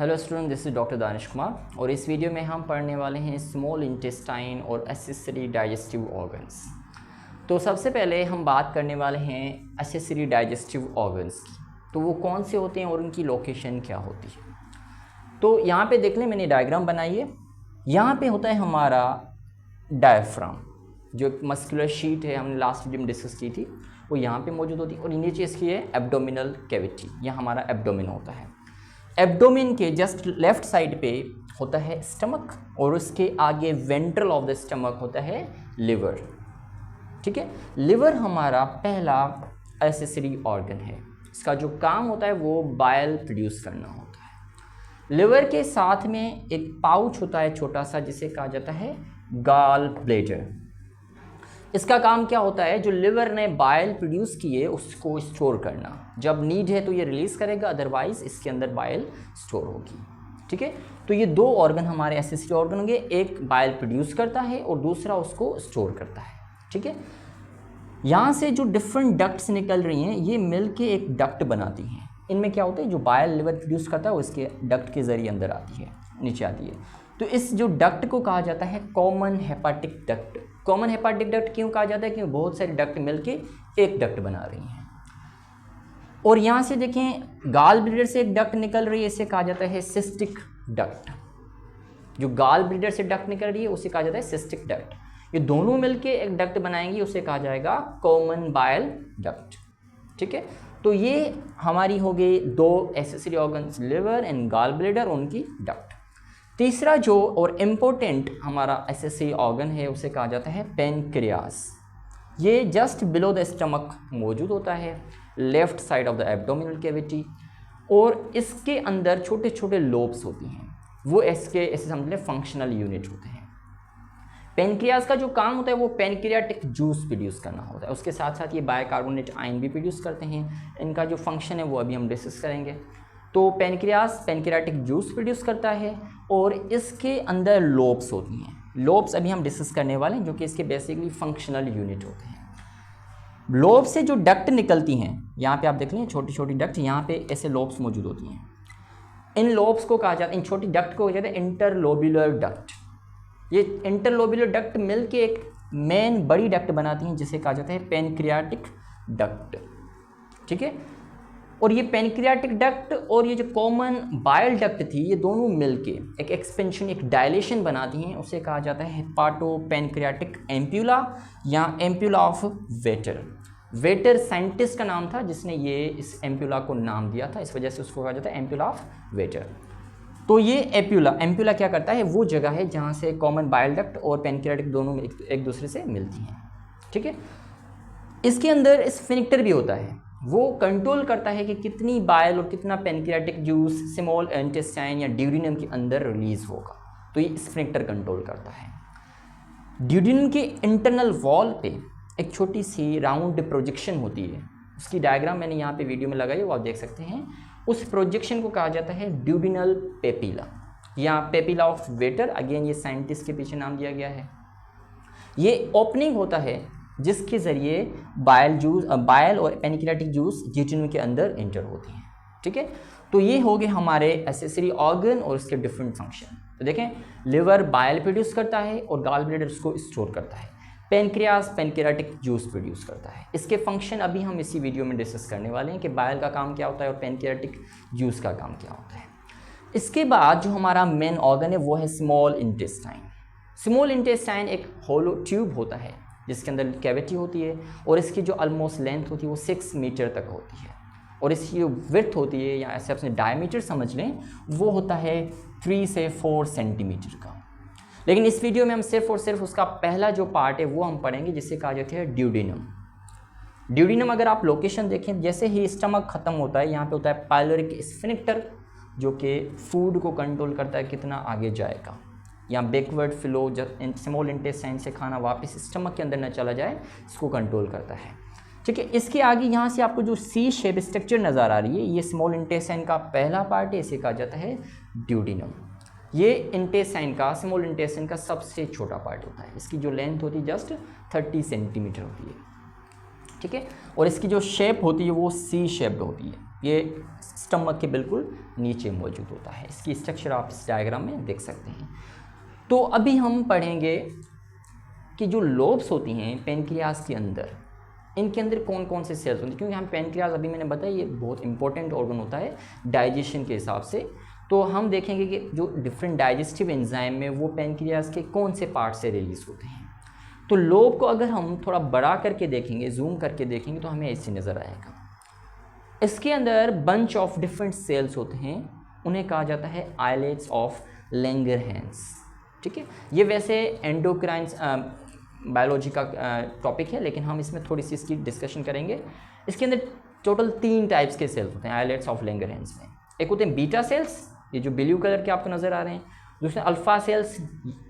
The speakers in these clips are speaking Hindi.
Hello student, this is doctor Danish Kumar और इस वीडियो में हम पढ़ने वाले हैं स्मॉल इंटेस्टाइन और एक्सेसरी डाइजेस्टिव ऑर्गन्स। तो सबसे पहले हम बात करने वाले हैं एक्सेसरी डाइजेस्टिव ऑर्गन्स की। तो वो कौन से होते हैं और उनकी लोकेशन क्या होती है। तो यहाँ पे देख लें, मैंने डायग्राम बनाई है। यहाँ पे होता है हमारा डायफ्राम, जो एक मस्कुलर शीट है, हमने लास्ट वीडियो में डिस्कस की थी, वो यहाँ पे मौजूद होती है। और नीचे इसकी है एब्डोमिनल कैविटी, यहाँ हमारा एब्डोमिन होता है। एब्डोमिन के जस्ट लेफ्ट साइड पे होता है स्टमक और उसके आगे वेंट्रल ऑफ द स्टमक होता है लिवर। ठीक है, लिवर हमारा पहला एक्सेसरी ऑर्गन है। इसका जो काम होता है वो बाइल प्रोड्यूस करना होता है। लिवर के साथ में एक पाउच होता है छोटा सा, जिसे कहा जाता है गॉल ब्लैडर। इसका काम क्या होता है, जो लिवर ने बाइल प्रोड्यूस किए उसको स्टोर करना। जब नीड है तो ये रिलीज़ करेगा, अदरवाइज इसके अंदर बाइल स्टोर होगी। ठीक है, तो ये दो ऑर्गन हमारे एक्सेसरी ऑर्गन होंगे, एक बाइल प्रोड्यूस करता है और दूसरा उसको स्टोर करता है। ठीक है, यहाँ से जो डिफरेंट डक्ट्स निकल रही हैं, ये मिलके एक डक्ट बनाती हैं। इनमें क्या होता है, जो बाइल लिवर प्रोड्यूस करता है वो इसके डक्ट के ज़रिए अंदर आती है, नीचे आती है। तो इस जो डक्ट को कहा जाता है common hepatic duct. Common hepatic duct क्यों कहा जाता है, क्योंकि बहुत सारी डक्ट मिलके एक डक्ट बना रही हैं। और यहाँ से देखें, गॉल ब्लैडर से एक डक्ट निकल रही है, इसे कहा जाता है सिस्टिक डक्ट। जो गॉल ब्लैडर से डक्ट निकल रही है उसे कहा जाता है सिस्टिक डक्ट। ये दोनों मिलके एक डक्ट बनाएंगी, उसे कहा जाएगा कॉमन बाइल डक्ट। ठीक है, तो ये हमारी हो गई दो accessory organs, liver and gall bladder, उनकी डक्ट। तीसरा जो और इम्पोर्टेंट हमारा एक्सेसरी ऑर्गन है उसे कहा जाता है पेनक्रियास। ये जस्ट बिलो द स्टमक मौजूद होता है, left side of the abdominal cavity. और इसके अंदर छोटे छोटे लोब्स होती हैं, वो इसके ऐसे समझ लें फंक्शनल यूनिट होते हैं। पेनक्रियास का जो काम होता है वो पेनक्रियाटिक जूस प्रोड्यूस करना होता है। उसके साथ साथ ये बाइकार्बोनेट आयन भी प्रोड्यूस करते हैं। इनका जो फंक्शन है वो अभी हम डिस्कस करेंगे। तो पेनक्रियास पेनक्रियाटिक जूस प्रोड्यूस करता है और इसके अंदर लोब्स होती हैं। लोब्स अभी हम डिस्कस करने वाले हैं, जो कि इसके बेसिकली फंक्शनल यूनिट होते हैं। लोब से जो डक्ट निकलती हैं, यहाँ पे आप देख लें छोटी छोटी डक्ट, यहाँ पे ऐसे लोब्स मौजूद होती हैं। इन लोब्स को कहा जाता है, इन छोटी डक्ट को कहा जाता है इंटरलोब्यूलर डक्ट। ये इंटरलोब्यूलर डक्ट मिलके एक मेन बड़ी डक्ट बनाती हैं, जिसे कहा जाता है पेनक्रियाटिक डक्ट। ठीक है, और ये पेनक्रियाटिक डक्ट और ये जो कॉमन बाइल डक्ट थी, ये दोनों मिलके एक एक्सपेंशन, एक डायलेशन बनाती हैं, उसे कहा जाता है हेपाटो पेनक्रियाटिक एम्प्यूला या ampulla of waiter. Waiter scientist का नाम था जिसने ये इस एम्प्यूला को नाम दिया था, इस वजह से उसको कहा जाता है एम्प्यूला ऑफ वेटर। तो ये एम्प्यूला क्या करता है, वो जगह है जहाँ से कॉमन बाइल डक्ट और पेनक्रियाटिक दोनों एक दूसरे से मिलती हैं। ठीक है, इसके अंदर स्फिंक्टर भी होता है, वो कंट्रोल करता है कि कितनी बाइल और कितना पेनक्रियाटिक जूस स्मॉल इंटेस्टाइन या ड्यूडिनम के अंदर रिलीज होगा। तो ये स्फिंक्टर कंट्रोल करता है। ड्यूडिनम के इंटरनल वॉल पे एक छोटी सी राउंड प्रोजेक्शन होती है, उसकी डायग्राम मैंने यहाँ पे वीडियो में लगाई है, वो आप देख सकते हैं। उस प्रोजेक्शन को कहा जाता है ड्यूडिनल पेपिला या पेपिला ऑफ वेटर। अगेन ये साइंटिस्ट के पीछे नाम दिया गया है। ये ओपनिंग होता है जिसके ज़रिए बाइल और पेनक्रियाटिक जूस ड्यूडिनम के अंदर एंटर होती हैं। ठीक है, तो ये हो गए हमारे एक्सेसरी ऑर्गन और इसके डिफरेंट फंक्शन। तो देखें, लिवर बाइल प्रोड्यूस करता है और गॉल ब्लैडर उसको स्टोर करता है। पेनक्रियास पेनक्रियाटिक जूस प्रोड्यूस करता है। इसके फंक्शन अभी हम इसी वीडियो में डिस्कस करने वाले हैं कि बाइल का काम क्या होता है और पेनक्रियाटिक जूस का काम क्या होता है। इसके बाद जो हमारा मेन ऑर्गन है वो है स्मॉल इंटेस्टाइन। स्मॉल इंटेस्टाइन एक होलो ट्यूब होता है जिसके अंदर कैविटी होती है और इसकी जो ऑलमोस्ट लेंथ होती है वो 6 मीटर तक होती है और इसकी जो विड्थ होती है, या ऐसे अपने डायमीटर समझ लें, वो होता है 3 से 4 सेंटीमीटर का। लेकिन इस वीडियो में हम सिर्फ और सिर्फ उसका पहला जो पार्ट है वो हम पढ़ेंगे, जिसे कहा जाता है ड्यूडिनम। ड्यूडिनम अगर आप लोकेशन देखें, जैसे ही स्टमक खत्म होता है, यहाँ पे होता है पाइलोरिक स्फिंक्टर, जो कि फूड को कंट्रोल करता है कितना आगे जाएगा, या बैकवर्ड फ्लो, जब स्मॉल इंटेस्टाइन से खाना वापस स्टमक के अंदर न चला जाए, इसको कंट्रोल करता है। ठीक है, इसके आगे यहाँ से आपको जो सी शेप स्ट्रक्चर नज़र आ रही है, ये स्मॉल इंटेस्टाइन का पहला पार्ट है, इसे कहा जाता है ड्यूडिनम। ये इंटेस्टाइन का, स्मॉल इंटेस्टाइन का सबसे छोटा पार्ट होता है। इसकी जो लेंथ होती है जस्ट 30 सेंटीमीटर होती है। ठीक है, और इसकी जो शेप होती है वो सी शेप्ड होती है। ये स्टमक के बिल्कुल नीचे मौजूद होता है। इसकी स्ट्रक्चर आप इस डायग्राम में देख सकते हैं। तो अभी हम पढ़ेंगे कि जो लोब्स होती हैं पेनक्रियाज के अंदर, इनके अंदर कौन कौन से सेल्स होते हैं, क्योंकि हम पेनक्रियाज अभी मैंने बताया ये बहुत इंपॉर्टेंट ऑर्गन होता है डाइजेशन के हिसाब से। तो हम देखेंगे कि जो डिफरेंट डाइजेस्टिव एंजाइम में वो पेनक्रियाज के कौन से पार्ट से रिलीज होते हैं। तो लोब को अगर हम थोड़ा बड़ा करके देखेंगे, जूम करके देखेंगे, तो हमें ऐसे नज़र आएगा। इसके अंदर बंच ऑफ डिफरेंट सेल्स होते हैं, उन्हें कहा जाता है आइलेट्स ऑफ लैंगरहैंस। ठीक है, ये वैसे एंडोक्राइन बायोलॉजी का टॉपिक है, लेकिन हम इसमें थोड़ी सी इसकी डिस्कशन करेंगे। इसके अंदर टोटल 3 टाइप्स के सेल्स होते हैं आइलेट्स ऑफ लैंगरहैंस में। एक होते हैं बीटा सेल्स, ये जो ब्लू कलर के आपको नज़र आ रहे हैं। दूसरे अल्फ़ा सेल्स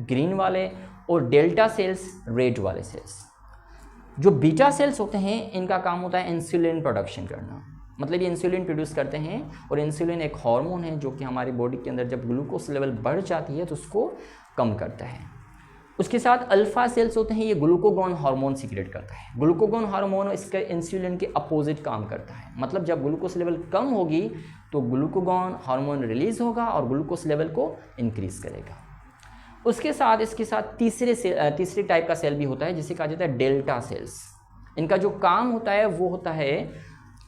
ग्रीन वाले, और डेल्टा सेल्स रेड वाले सेल्स। जो बीटा सेल्स होते हैं इनका काम होता है इंसुलिन प्रोडक्शन करना, मतलब ये इंसुलिन प्रोड्यूस करते हैं। और इंसुलिन एक हार्मोन है जो कि हमारी बॉडी के अंदर जब ग्लूकोज लेवल बढ़ जाती है तो उसको कम करता है। उसके साथ अल्फ़ा सेल्स होते हैं, ये ग्लूकागॉन हार्मोन सीक्रेट करता है। ग्लूकागॉन हार्मोन इसका इंसुलिन के अपोजिट काम करता है, मतलब जब ग्लूकोज लेवल कम होगी तो ग्लूकागॉन हार्मोन रिलीज़ होगा और ग्लूकोज लेवल को इंक्रीज़ करेगा। उसके साथ इसके साथ तीसरे टाइप का सेल भी होता है जिसे कहा जाता है डेल्टा सेल्स। इनका जो काम होता है वो होता है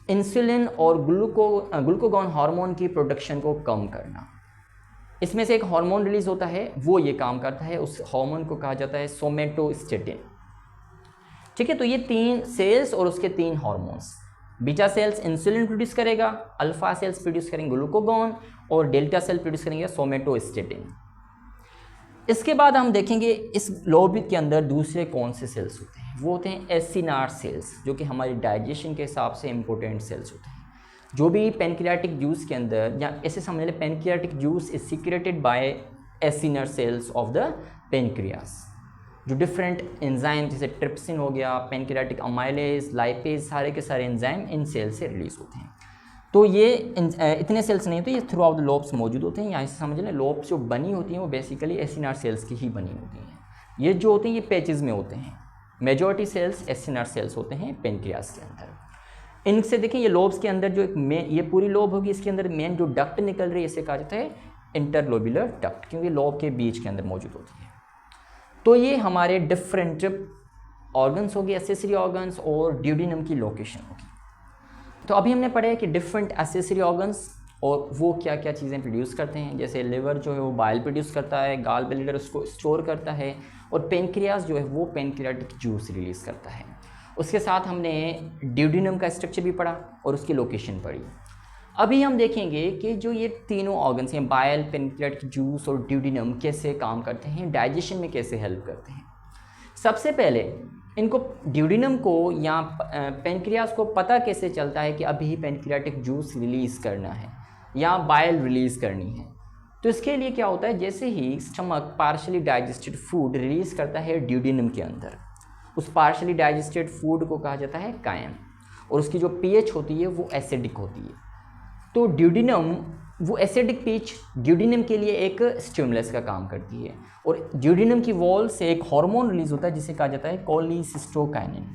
इंसुलिन और ग्लूकागॉन हार्मोन की प्रोडक्शन को कम करना। इसमें से एक हार्मोन रिलीज होता है, वो ये काम करता है, उस हार्मोन को कहा जाता है सोमेटोस्टेटिन। ठीक है, तो ये 3 सेल्स और उसके 3 hormones. Beta cells insulin produce करेगा, अल्फा सेल्स प्रोड्यूस करेंगे ग्लूकागॉन, और डेल्टा सेल प्रोड्यूस करेंगे सोमेटोस्टेटिन। इसके बाद हम देखेंगे इस लोब के अंदर दूसरे कौन से सेल्स होते हैं। वो होते हैं एसिनार सेल्स, जो कि हमारी डाइजेशन के हिसाब से इंपॉर्टेंट सेल्स होते हैं। जो भी पेनक्रियाटिक जूस के अंदर, या ऐसे समझ लें pancreatic juice is secreted by acinar cells of the pancreas. जो डिफरेंट एंजाइम जैसे ट्रिप्सिन हो गया, पेनक्रियाटिक अमाइलेज, लाइपेज, सारे के सारे एंजाइम इन सेल से रिलीज होते हैं। तो ये इतने सेल्स नहीं होते, ये थ्रू आउट द लोब्स मौजूद होते हैं। यहाँ से समझ लें लोब्स जो बनी होती हैं वो बेसिकली एसिनर सेल्स की ही बनी होती हैं। ये जो होते हैं ये पेचेस में होते हैं। मेजॉरिटी सेल्स एसिनर सेल्स होते हैं पेनक्रियास के अंदर। इनसे देखें ये लोब्स के अंदर जो एक ये पूरी लोब होगी, इसके अंदर मेन जो डक्ट निकल रही है इसे कहा जाता है इंटरलोब्युलर डक्ट, क्योंकि लोब के बीच के अंदर मौजूद होती है। तो ये हमारे डिफरेंट ऑर्गन्स होगी, एक्सेसरी ऑर्गन्स, और ड्यूडेनम की लोकेशन होगी। तो अभी हमने पढ़ा है कि डिफरेंट एक्सेसरी ऑर्गन्स और वो क्या क्या चीज़ें प्रोड्यूस करते हैं। जैसे लिवर जो है वो बाइल प्रोड्यूस करता है, गाल ब्लैडर उसको स्टोर करता है, और पेनक्रियास जो है वो पेनक्रियाटिक जूस रिलीज़ करता है। उसके साथ हमने ड्यूडेनम का स्ट्रक्चर भी पढ़ा और उसकी लोकेशन पढ़ी। अभी हम देखेंगे कि जो ये तीनों ऑर्गन्स हैं, बाइल, पेनक्रियाटिक जूस और ड्यूडेनम, कैसे काम करते हैं, डाइजेशन में कैसे हेल्प करते हैं। सबसे पहले इनको ड्यूडेनम को या पेनक्रियास को पता कैसे चलता है कि अभी पेनक्रियाटिक जूस रिलीज़ करना है या बाइल रिलीज़ करनी है। तो इसके लिए क्या होता है, जैसे ही stomach partially digested food release करता है ड्यूडेनम के अंदर, उस पार्शली डाइजेस्टेड फूड को कहा जाता है कायम, और उसकी जो पीएच होती है वो एसिडिक होती है। तो ड्यूडेनम, वो एसिडिक पीएच ड्यूडेनम के लिए एक स्टिमुलस का काम करती है, और ड्यूडेनम की वॉल से एक हार्मोन रिलीज होता है जिसे कहा जाता है कोलिसिस्टोकाइनिन।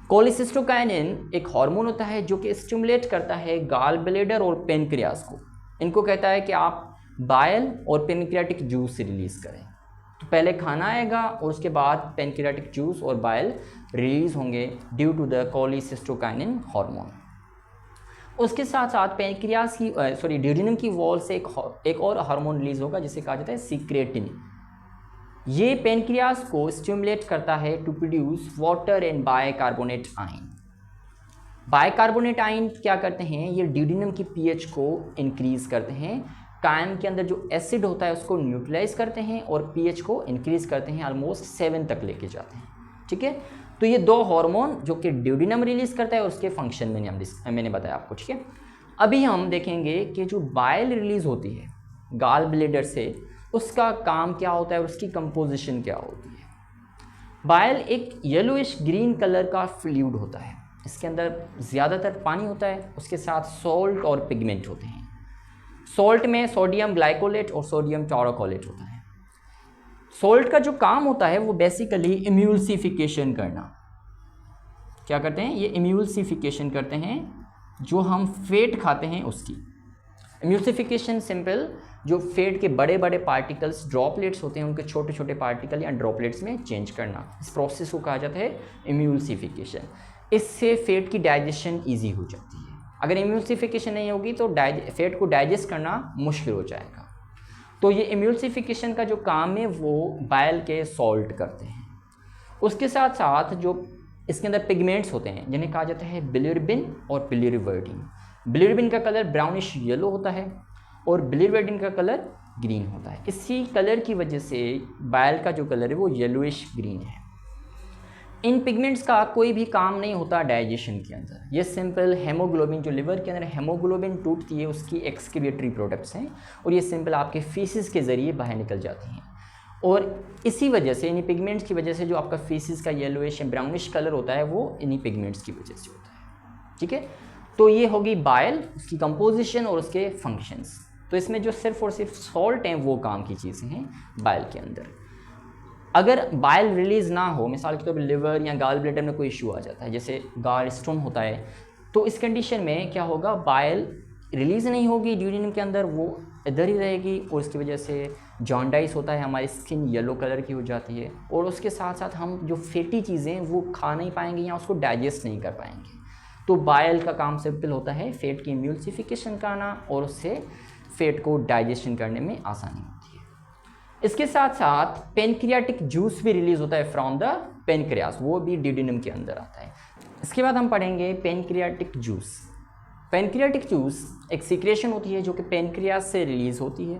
कोलिसिस्टोकाइनिन एक हार्मोन होता है जो कि स्टिमुलेट करता है गाल ब्लैडर और पेनक्रियास को। इनको कहता है कि आप बाइल और पेनक्रियाटिक जूस रिलीज़ करें। तो पहले खाना आएगा और उसके बाद पेनक्रियाटिक जूस और बाइल रिलीज़ होंगे due to the cholecystokinin hormone. उसके साथ साथ पेनक्रियास की ड्यूडेनम की वॉल से एक और हार्मोन रिलीज होगा जिसे कहा जाता है सीक्रेटिन। ये पेनक्रियास को स्टिमुलेट करता है to produce water and bicarbonate ion. Bicarbonate ion क्या करते हैं, ये ड्यूडेनम की पीएच को इंक्रीज करते हैं, कायम के अंदर जो एसिड होता है उसको न्यूट्रलाइज करते हैं और पीएच को इंक्रीज करते हैं, ऑलमोस्ट 7 तक लेके जाते हैं। ठीक है, तो ये 2 हार्मोन जो कि ड्यूडेनम रिलीज करता है और उसके फंक्शन मैंने बताया आपको। ठीक है, अभी हम देखेंगे कि जो बाइल रिलीज होती है गाल ब्लैडर से, उसका काम क्या होता है और उसकी कंपोजिशन क्या होती है। बाइल एक येलोइश ग्रीन कलर का फ्लूइड होता है, इसके अंदर ज़्यादातर पानी होता है, उसके साथ सॉल्ट और पिगमेंट होते हैं। सॉल्ट में सोडियम ग्लाइकोलेट और सोडियम टॉरोकोलेट होता है। सॉल्ट का जो काम होता है वो बेसिकली इम्यूल्सिफिकेशन करना। क्या करते हैं, ये इम्यूल्सिफिकेशन करते हैं जो हम फैट खाते हैं उसकी। एम्यूल्सिफिकेशन सिंपल, जो फैट के बड़े बड़े पार्टिकल्स ड्रॉपलेट्स होते हैं उनके छोटे छोटे पार्टिकल या ड्रॉपलेट्स में चेंज करना, इस प्रोसेस को कहा जाता है एम्यूल्सिफिकेशन। इससे फैट की डाइजेशन ईजी हो जाती है। अगर एम्यूल्सिफिकेशन नहीं होगी तो फैट को डाइजेस्ट करना मुश्किल हो जाएगा। तो ये एम्यूल्सिफिकेशन का जो काम है वो बाइल के सॉल्ट करते हैं। उसके साथ साथ जो इसके अंदर पिगमेंट्स होते हैं जिन्हें कहा जाता है बिलिरुबिन और बिलिरुबिन। बिलिरुबिन का कलर ब्राउनिश येलो होता है और बिलिरुबिन का कलर ग्रीन होता है। इसी कलर की वजह से बाइल का जो कलर है वो येलोइश ग्रीन है। इन पिगमेंट्स का कोई भी काम नहीं होता डाइजेशन के अंदर। ये सिंपल हेमोग्लोबिन, जो लिवर के अंदर हेमोग्लोबिन टूटती है उसकी एक्सक्रीटरी प्रोडक्ट्स हैं और ये सिंपल आपके फीसिस के ज़रिए बाहर निकल जाती हैं। और इसी वजह से, इन्हीं पिगमेंट्स की वजह से जो आपका फीसिस का येलोइश ब्राउनिश कलर होता है वो इन्हीं पिगमेंट्स की वजह से होता है। ठीक है, तो ये होगी बाइल, उसकी कंपोजिशन और उसके फंक्शंस। तो इसमें जो सिर्फ और सिर्फ सॉल्ट हैं वो काम की चीज़ें हैं बाइल के अंदर। अगर बाइल रिलीज़ ना हो, मिसाल के तौर पर लिवर या गाल ब्लैडर में कोई इशू आ जाता है, जैसे गाल स्टोन होता है, तो इस कंडीशन में क्या होगा, बाइल रिलीज़ नहीं होगी ड्यूरिन के अंदर, वो इधर ही रहेगी और इसकी वजह से जॉन्डाइस होता है, हमारी स्किन येलो कलर की हो जाती है और उसके साथ साथ हम जो फैटी चीज़ें वो खा नहीं पाएंगे या उसको डाइजेस्ट नहीं कर पाएंगे। तो बाइल का काम सिंपल होता है फैट की एम्यूल्सिफिकेशन कराना और उससे फैट को डाइजेशन करने में आसानी होती है। इसके साथ साथ पेनक्रियाटिक जूस भी रिलीज़ होता है फ्रॉम द पेनक्रियास, वो भी ड्यूडेनम के अंदर आता है। इसके बाद हम पढ़ेंगे पेनक्रियाटिक जूस। पेनक्रियाटिक जूस एक सीक्रेशन होती है जो कि पेनक्रियास से रिलीज़ होती है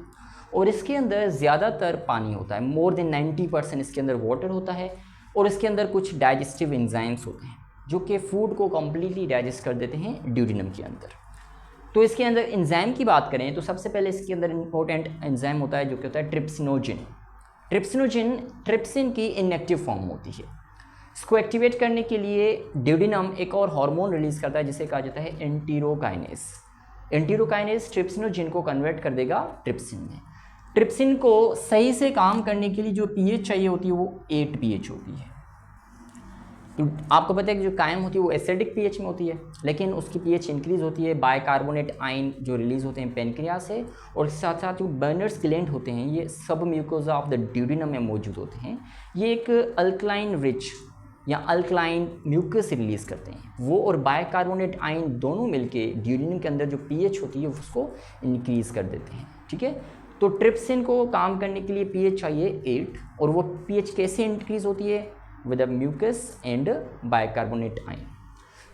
और इसके अंदर ज़्यादातर पानी होता है, मोर देन 90% इसके अंदर वाटर होता है और इसके अंदर कुछ डाइजेस्टिव एंजाइम्स होते हैं जो कि फूड को कम्प्लीटली डाइजेस्ट कर देते हैं ड्यूडेनम के अंदर। तो इसके अंदर एंजाइम की बात करें तो सबसे पहले इसके अंदर इंपॉर्टेंट एंजाइम होता है जो कि होता है ट्रिप्सिनोजिन। ट्रिप्सिनोजिन ट्रिप्सिन की इनएक्टिव फॉर्म होती है। इसको एक्टिवेट करने के लिए ड्यूडेनम एक और हार्मोन रिलीज़ करता है जिसे कहा जाता है एंटीरोकाइनेस। एंटीरोकाइनेस ट्रिप्सिनोजिन को कन्वर्ट कर देगा ट्रिप्सिन में। ट्रिप्सिन को सही से काम करने के लिए जो पीएच चाहिए होती है वो 8 पीएच होती है। तो आपको पता है कि जो कायम होती है वो एसिडिक पीएच में होती है, लेकिन उसकी पीएच इंक्रीज़ होती है बाइकार्बोनेट आयन जो रिलीज़ होते हैं पेनक्रियास से, और साथ साथ जो बर्नर्स ग्लैंड होते हैं ये सब म्यूकोजा ऑफ द ड्यूडेनम में मौजूद होते हैं। ये एक अल्कलाइन रिच या अल्कलाइन म्यूकस रिलीज़ करते हैं वो, और बाइकार्बोनेट आयन दोनों मिलके ड्यूडेनम के अंदर जो पीएच होती है उसको इंक्रीज़ कर देते हैं। ठीक है, तो ट्रिप्सिन को काम करने के लिए पीएच चाहिए 8, और वो पीएच कैसे इंक्रीज़ होती है, with mucus and bicarbonate ion.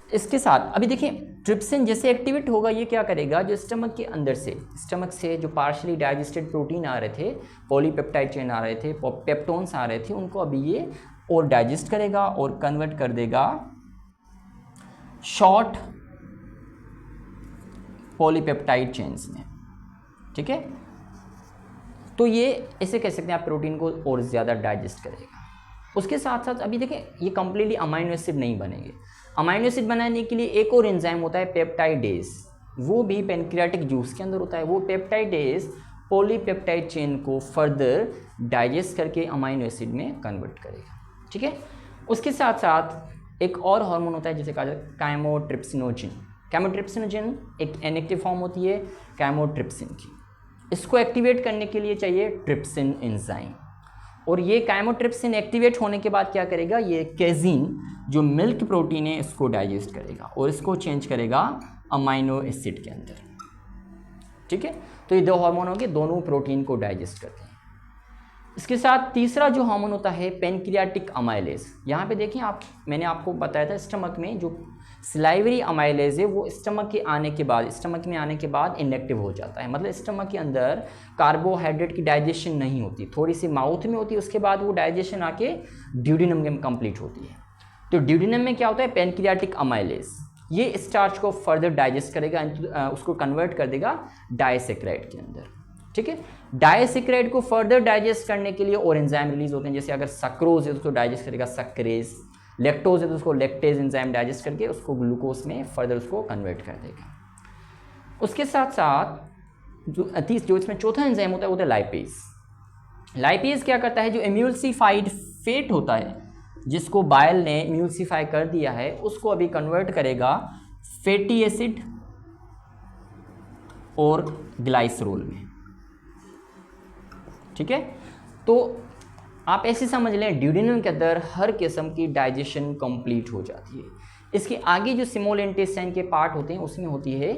इसके साथ अभी देखिए ट्रिप्सिन जैसे एक्टिवेट होगा ये क्या करेगा, जो स्टमक के अंदर से, स्टमक से जो पार्शली डाइजेस्टेड प्रोटीन आ रहे थे, पॉलीपेप्टाइड चेन आ रहे थे, पेप्टोन्स आ रहे थे, उनको अभी ये और डाइजेस्ट करेगा और कन्वर्ट कर देगा शॉर्ट पॉलीपेप्टाइड चेन्स में। ठीक है, तो ये ऐसे कह सकते हैं आप प्रोटीन को और ज़्यादा डाइजेस्ट करेगा। उसके साथ साथ अभी देखें ये कम्प्लीटली अमाइनो एसिड नहीं बनेंगे। अमाइनो एसिड बनाने के लिए एक और एंजाइम होता है पेप्टाइडेज, वो भी पेनक्रियाटिक जूस के अंदर होता है। वो पेप्टाइडेज पॉलीपेप्टाइड चेन को फर्दर डाइजेस्ट करके अमाइनो एसिड में कन्वर्ट करेगा। ठीक है, उसके साथ साथ एक और हार्मोन होता है जिसे कहा जाता है काइमोट्रिप्सिनोजिन। काइमोट्रिप्सिनोजिन एक इनएक्टिव फॉर्म होती है काइमोट्रिप्सिन की। इसको एक्टिवेट करने के लिए चाहिए ट्रिप्सिन एंजाइम, और ये काइमोट्रिप्सिन एक्टिवेट होने के बाद क्या करेगा, ये केजीन जो मिल्क प्रोटीन है इसको डाइजेस्ट करेगा और इसको चेंज करेगा अमाइनो एसिड के अंदर। ठीक है, तो ये 2 हार्मोन हो गए, दोनों प्रोटीन को डाइजेस्ट करते हैं। इसके साथ तीसरा जो हार्मोन होता है पेनक्रियाटिक अमाइलेज। यहाँ पे देखें आप, मैंने आपको बताया था स्टमक में जो सिलाइवरी अमाइलेज है वो स्टमक के आने के बाद, स्टमक में आने के बाद इनएक्टिव हो जाता है। मतलब स्टमक के अंदर कार्बोहाइड्रेट की डाइजेशन नहीं होती, थोड़ी सी माउथ में होती है, उसके बाद वो डाइजेशन आके ड्यूडेनम में कंप्लीट होती है। तो ड्यूडेनम में क्या होता है, पेनक्रियाटिक अमाइलेज ये स्टार्च को फर्दर डाइजेस्ट करेगा, उसको कन्वर्ट कर देगा डाइसेक्राइड के अंदर। ठीक है, डाइसेक्राइड को फर्दर डाइजेस्ट करने के लिए और एंजाइम रिलीज होते हैं, जैसे अगर सक्रोज है तो उसको डाइजेस्ट करेगा सक्रेज, लैक्टोज है तो उसको लैक्टेज एंजाइम डाइजेस्ट करके उसको ग्लूकोज में फर्दर उसको कन्वर्ट कर देगा। उसके साथ साथ जो इसमें चौथा एंजाइम होता है वो होता है लाइपेज। लाइपेज क्या करता है, जो एम्यूल्सिफाइड फैट होता है जिसको बाइल ने एम्यूल्सिफाई कर दिया है उसको अभी कन्वर्ट करेगा फैटी एसिड और ग्लाइसरोल में। ठीक है, तो आप ऐसे समझ लें ड्यूडेनम के अंदर हर किस्म की डाइजेशन कंप्लीट हो जाती है। इसके आगे जो स्मॉल इंटेस्टाइन के पार्ट होते हैं उसमें होती है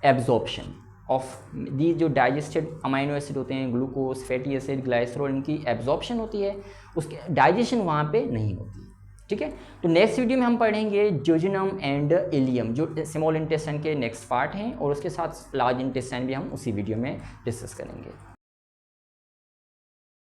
एब्जॉर्प्शन ऑफ दी, जो डाइजेस्टेड अमाइनो एसिड होते हैं, ग्लूकोज, फैटी एसिड, ग्लाइसरोल, इनकी एब्जॉर्प्शन होती है, उसके डाइजेशन वहाँ पे नहीं होती। ठीक है, तो नेक्स्ट वीडियो में हम पढ़ेंगे ज्यूजेनम एंड इलियम, जो स्मॉल इंटेस्टाइन के नेक्स्ट पार्ट हैं, और उसके साथ लार्ज इंटेस्टाइन भी हम उसी वीडियो में डिस्कस करेंगे।